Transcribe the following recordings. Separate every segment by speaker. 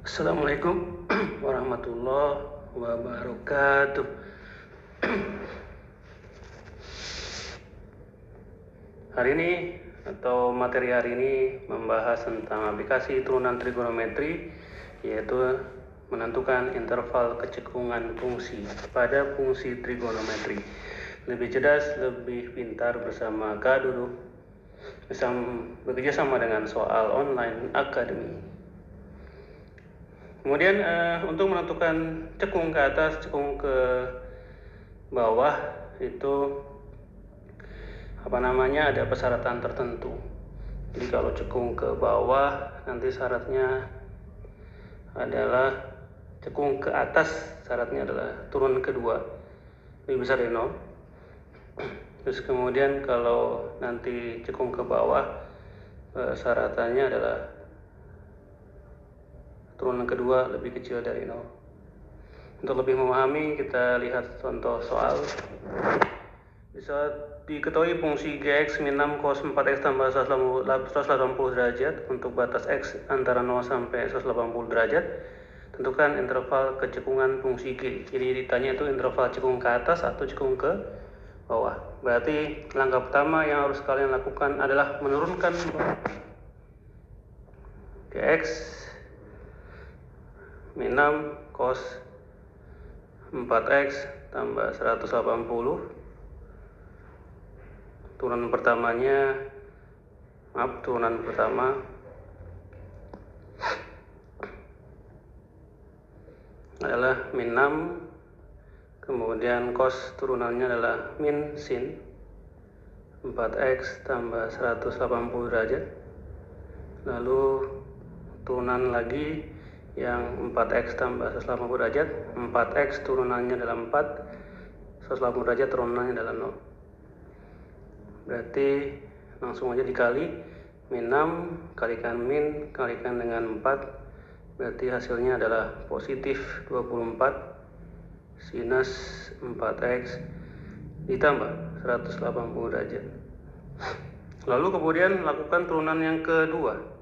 Speaker 1: Assalamualaikum warahmatullahi wabarakatuh. Hari ini atau materi hari ini membahas tentang aplikasi turunan trigonometri, yaitu menentukan interval kecekungan fungsi pada fungsi trigonometri. Lebih cerdas, lebih pintar bersama Kak Dudu, bekerja sama dengan soal online Academy. Kemudian untuk menentukan cekung ke atas, cekung ke bawah itu ada persyaratan tertentu. Jadi kalau cekung ke bawah nanti syaratnya adalah cekung ke atas, syaratnya adalah turun kedua lebih besar dari 0. Terus kemudian kalau nanti cekung ke bawah syaratannya adalah turunan kedua lebih kecil dari 0. Untuk lebih memahami, kita lihat contoh soal. Bisa diketahui fungsi Gx min 6 cos 4x tambah 180 derajat untuk batas x antara 0 sampai 180 derajat. Tentukan interval kecekungan fungsi G. Jadi ditanya itu interval cekung ke atas atau cekung ke bawah. Berarti langkah pertama yang harus kalian lakukan adalah menurunkan Gx min 6 cos 4x tambah 180. Turunan pertama adalah min 6, kemudian cos turunannya adalah min sin 4x tambah 180 derajat, lalu turunan lagi yang 4x tambah 180 derajat. 4x turunannya adalah 4, 180 derajat turunannya adalah 0. Berarti langsung aja dikali, min 6 kalikan min kalikan dengan 4, berarti hasilnya adalah positif 24 sinus 4x ditambah 180 derajat. Lalu kemudian lakukan turunan yang kedua,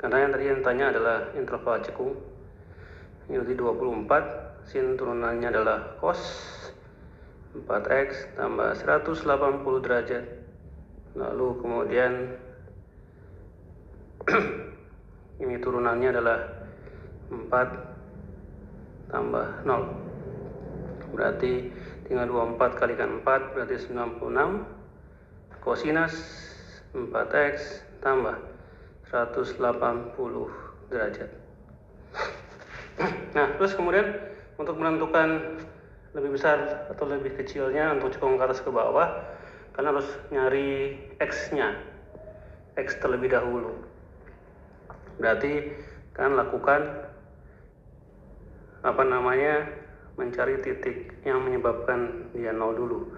Speaker 1: karena yang tadi yang tanya adalah interval cekung, yaitu 24, sin turunannya adalah cos 4x tambah 180 derajat. Lalu kemudian ini turunannya adalah 4 tambah 0. Berarti tinggal 24 kalikan 4 berarti 96 kosinus 4x tambah 180 derajat. Nah, terus kemudian untuk menentukan lebih besar atau lebih kecilnya untuk cekung ke atas ke bawah, karena harus nyari x-nya, x terlebih dahulu. Berarti kan lakukan mencari titik yang menyebabkan dia 0 dulu.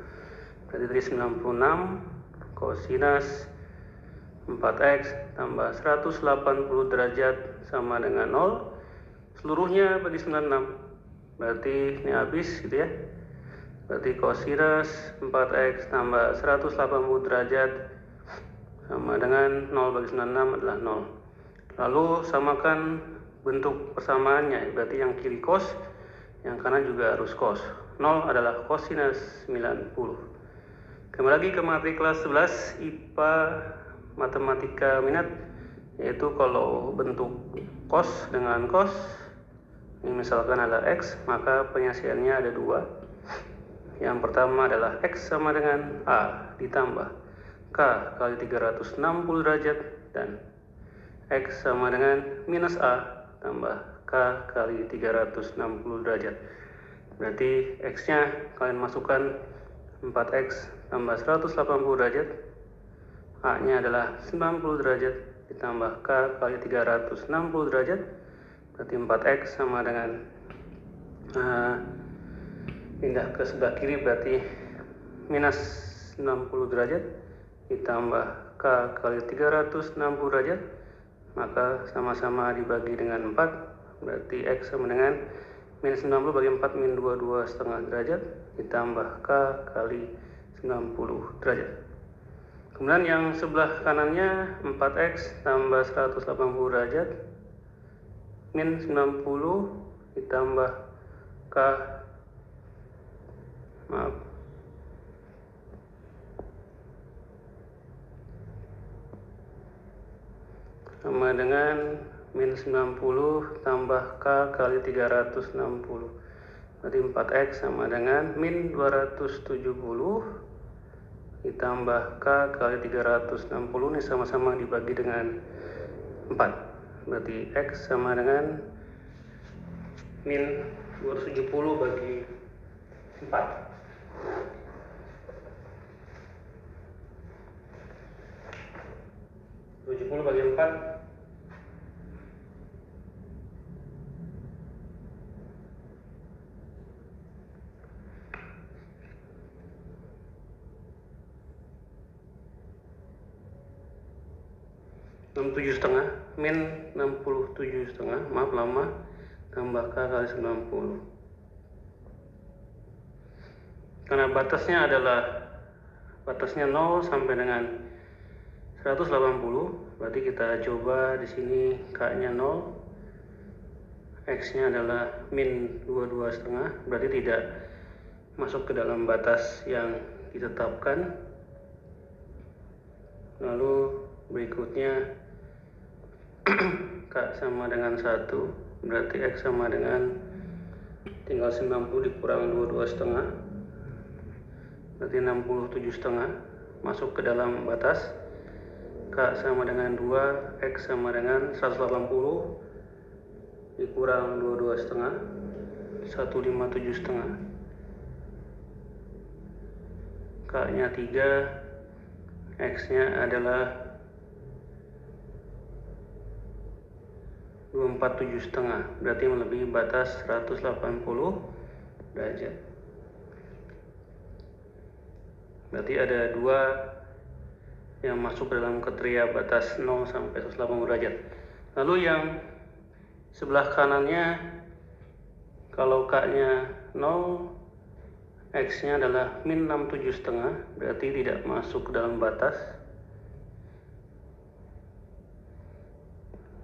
Speaker 1: Berarti dari 96 kosinus 4x tambah 180 derajat sama dengan 0. Seluruhnya bagi 96. Berarti ini habis gitu ya. Berarti kosinus 4x tambah 180 derajat sama dengan 0 bagi 96 adalah 0. Lalu samakan bentuk persamaannya, berarti yang kiri cos, yang kanan juga harus cos. 0 adalah kosinus 90. Kembali lagi ke materi kelas 11 IPA Matematika Minat, yaitu kalau bentuk cos dengan cos, ini misalkan adalah x, maka penyelesaiannya ada dua. Yang pertama adalah x sama dengan a ditambah k kali 360 derajat, dan x sama dengan minus a tambah k kali 360 derajat. Berarti x-nya kalian masukkan 4x tambah 180 derajat, a-nya adalah 90 derajat ditambah k kali 360 derajat, berarti 4x sama dengan pindah ke sebelah kiri, berarti minus 60 derajat ditambah k kali 360 derajat, maka sama-sama dibagi dengan 4, berarti x sama dengan minus 90 bagi 4 min 22,5 derajat ditambah k kali 90 derajat. Kemudian yang sebelah kanannya 4x tambah 180 derajat min 90 ditambah K, maaf, sama dengan min 90 tambah K kali 360. Berarti 4X sama dengan min 270 ditambah K kali 360. Ini sama-sama dibagi dengan 4. Berarti X sama dengan min 270 bagi 4. Bagi 4 67,5 min 67,5, maaf lama, tambah K kali 90. Karena batasnya batasnya 0 sampai dengan 180, berarti kita coba di sini K-nya 0, X-nya adalah min 22,5, berarti tidak masuk ke dalam batas yang ditetapkan. Lalu berikutnya K sama dengan 1, berarti X sama dengan tinggal 90 dikurang 22,5, berarti 67,5, masuk ke dalam batas. K sama dengan 2, X sama dengan 180 dikurang 22,5, 157,5. K nya 3, X nya adalah 247,5, berarti melebihi batas 180 derajat. Berarti ada 2 yang masuk dalam kriteria batas 0 sampai 180 derajat. Lalu yang sebelah kanannya, kalau K-nya 0, X-nya adalah min 67,5, berarti tidak masuk ke dalam batas.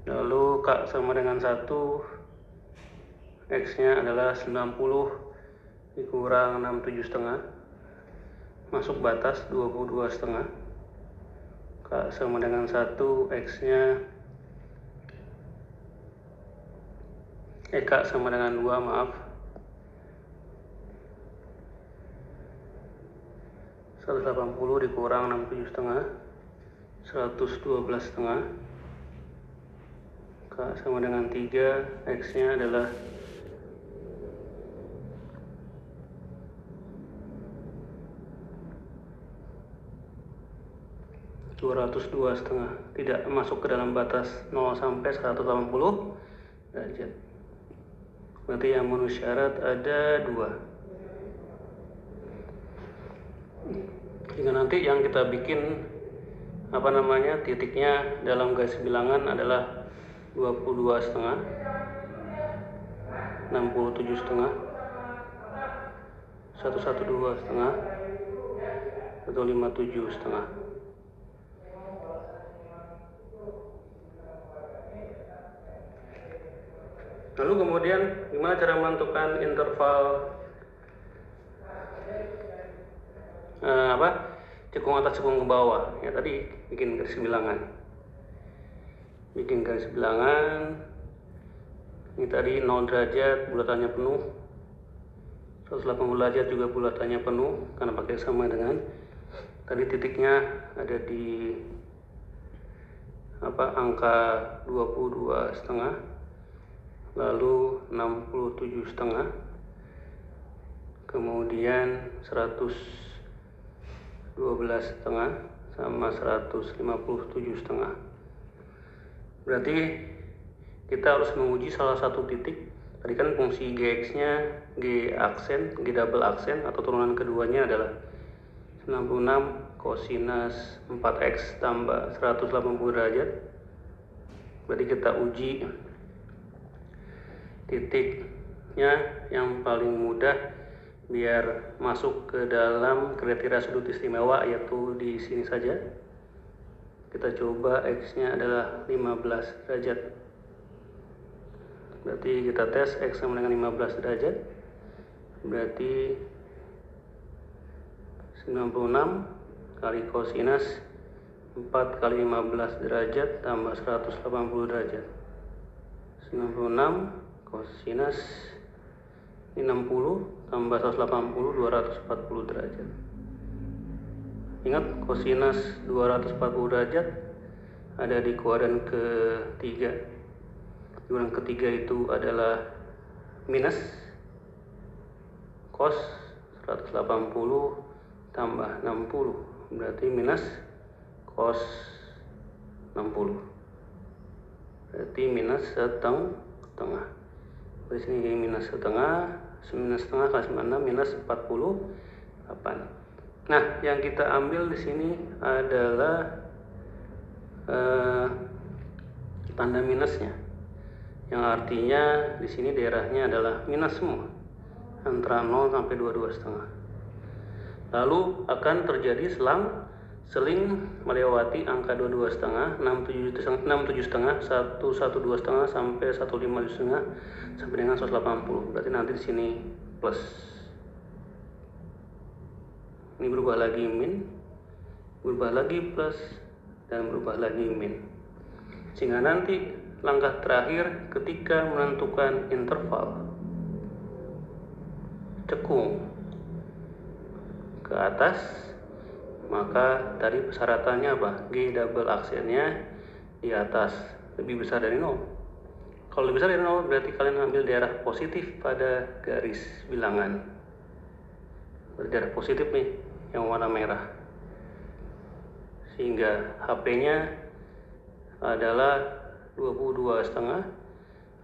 Speaker 1: Lalu K sama dengan 1, X-nya adalah 90 dikurang 67,5, masuk batas 22,5. K sama dengan 1, X-nya K sama dengan 2, maaf, 180 dikurang 67,5, 112,5. K sama dengan 3, X-nya adalah 202,5, tidak masuk ke dalam batas 0 sampai 180 derajat. Berarti yang memenuhi syarat ada 2. Hingga nanti yang kita bikin titiknya dalam garis bilangan adalah 22,5, 67,5, 112,5, atau 57,5. Lalu kemudian gimana cara menentukan interval cekung atas cekung ke bawah? Ya tadi bikin garis bilangan. Ini tadi 0 derajat bulatannya penuh, 180 derajat juga bulatannya penuh karena pakai sama dengan tadi titiknya ada di angka 22,5, lalu 67,5, kemudian 112,5 sama 157,5. Berarti kita harus menguji salah satu titik. Tadi kan fungsi Gx nya G aksen, G double aksen atau turunan keduanya adalah 96 kosinus 4x tambah 180 derajat. Berarti kita uji titiknya yang paling mudah biar masuk ke dalam kriteria sudut istimewa, yaitu di sini saja. Kita coba X nya adalah 15 derajat. Berarti kita tes X sama dengan 15 derajat. Berarti 96 kali kosinus 4 kali 15 derajat tambah 180 derajat. 96 kosinus ini 60 tambah 180 240 derajat. Ingat, kosinus 240 derajat ada di kuadran ketiga. Kuadran ketiga itu adalah minus cos 180 tambah 60, berarti minus cos 60, berarti minus setengah. Di sini minus setengah kali 96 minus 48. Nah, yang kita ambil di sini adalah tanda minusnya, yang artinya di sini daerahnya adalah minus semua antara 0 sampai 22,5. Lalu akan terjadi seling melewati angka 22,5, 67,5, 112,5 sampai 150,5 sampai dengan 180. Berarti nanti di sini plus. Ini berubah lagi min, berubah lagi plus, dan berubah lagi min. Sehingga nanti langkah terakhir ketika menentukan interval cekung ke atas, maka tadi persyaratannya apa? G double aksennya di atas lebih besar dari 0. Kalau lebih besar dari 0 berarti kalian ambil daerah positif pada garis bilangan. Berarti daerah positif nih yang warna merah. Sehingga HP-nya adalah 22,5,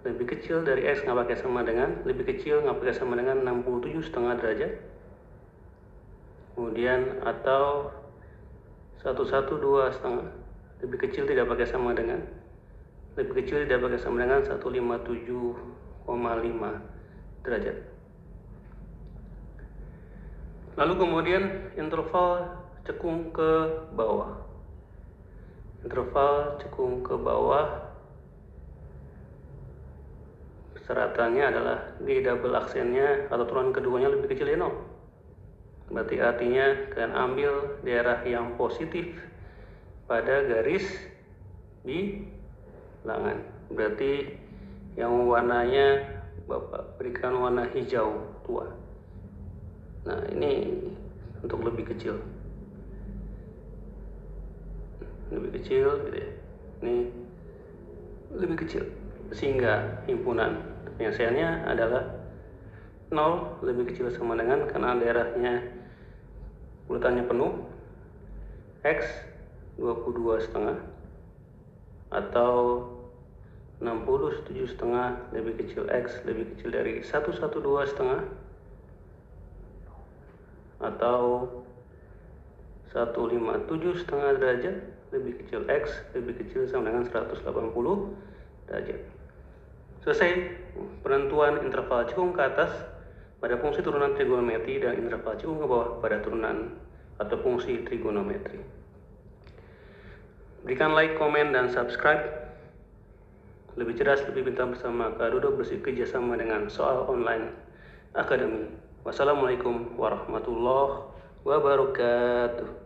Speaker 1: lebih kecil dari X nggak pakai sama dengan, lebih kecil nggak pakai sama dengan 67,5 derajat. Kemudian atau 112,5, lebih kecil tidak pakai sama dengan, lebih kecil tidak pakai sama dengan 157,5 derajat. Lalu kemudian interval cekung ke bawah. Interval cekung ke bawah persyaratannya adalah G double aksennya atau turunan keduanya lebih kecil dari 0. Berarti artinya kalian ambil daerah yang positif pada garis bilangan. Berarti yang warnanya Bapak berikan warna hijau tua. Nah, ini untuk lebih kecil. Lebih kecil gitu ya. Ini lebih kecil. Sehingga himpunan penyelesaiannya adalah 0 lebih kecil sama dengan, karena daerahnya urutannya penuh, X 22,5 atau 67,5 lebih kecil X lebih kecil dari 112,5 atau 157,5 derajat lebih kecil X lebih kecil sama dengan 180 derajat. Selesai penentuan interval cekung ke atas pada fungsi turunan trigonometri dan interval cekung ke bawah pada turunan atau fungsi trigonometri. Berikan like, komen, dan subscribe. Lebih cerdas, lebih pintar bersama Kak Dodo bekerja sama dengan Soal Online Academy. Wassalamualaikum warahmatullahi wabarakatuh.